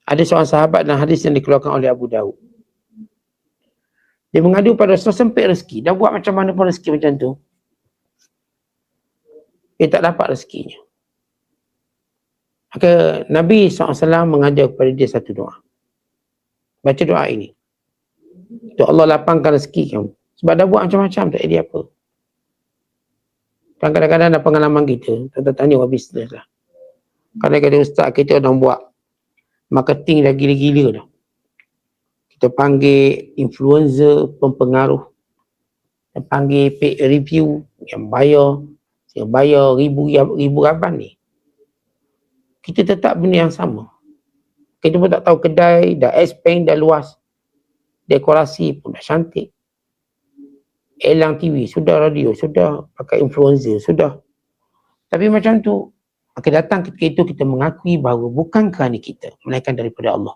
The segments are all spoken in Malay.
Ada seorang sahabat dalam hadis yang dikeluarkan oleh Abu Daud. Dia mengadu pada Rasulullah sempit rezeki. Dah buat macam mana pun rezeki macam tu, dia tak dapat rezekinya. Maka Nabi SAW mengajar kepada dia satu doa. Baca doa ini. Tu Allah lapangkan rezeki kamu. Sebab dah buat macam-macam, tak jadi apa. Dan kadang-kadang ada pengalaman kita, kita tanya orang bisnes lah. Kadang-kadang ustaz kita orang buat marketing dah gila-gila dah. Kita panggil influencer, pempengaruh. Kita panggil paid review yang bayar ribu raban ni. Kita tetap benda yang sama. Kita pun tak tahu kedai dah expand, dah luas. Dekorasi pun dah cantik. Elang TV, sudah radio, sudah pakai influencer, sudah. Tapi macam tu, maka datang ketika itu kita mengakui bahawa bukan kerana kita, melainkan daripada Allah.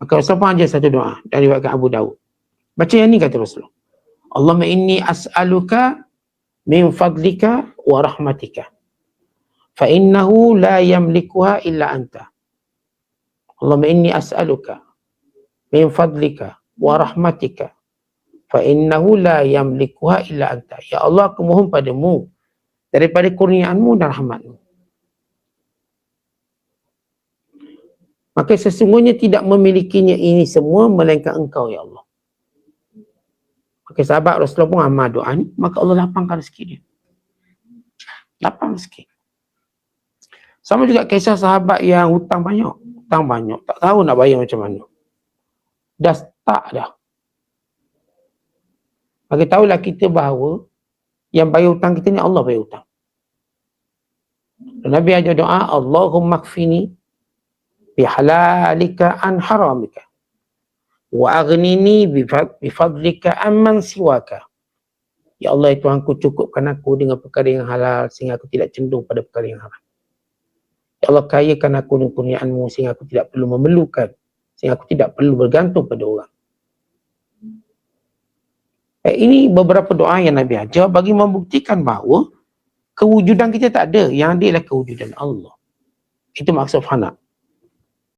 Maka Rasulullah ajar satu doa dari riwayat Abu Daud. Baca yang ni kata Rasulullah. Allahumma inni as'aluka min fadlika wa rahmatika. Fa innahu la yamlikuha illa anta. Allahumma inni as'aluka min fadlika wa rahmatika. Fa innahu la yamlikuha illa anta. Ya Allah, aku mohon padamu daripada kurniaanmu dan rahmatmu. Maka sesungguhnya tidak memilikinya ini semua melainkan engkau ya Allah. Maka sahabat Rasulullah pun amal doa ni, maka Allah lapangkan rezeki dia. Lapang rezeki. Sama juga kisah sahabat yang hutang banyak, tak tahu nak bayar macam mana. Dah stuck dah. Maka tahulah kita bahawa yang bayar hutang kita ni Allah bayar hutang. Dan Nabi ajar doa, Allahumma kfini bihalalika an haramika wa aghnini bifadlika amman siwaka. Ya Allah, Tuhanku, cukupkan aku dengan perkara yang halal sehingga aku tidak cenderung pada perkara yang haram. Ya Allah, kayakan aku dengan kurniaanmu sehingga aku tidak perlu memerlukan, sehingga aku tidak perlu bergantung pada orang. Ini beberapa doa yang Nabi ajar bagi membuktikan bahawa kewujudan kita tak ada. Yang ada ialah kewujudan Allah. Itu maksud fana.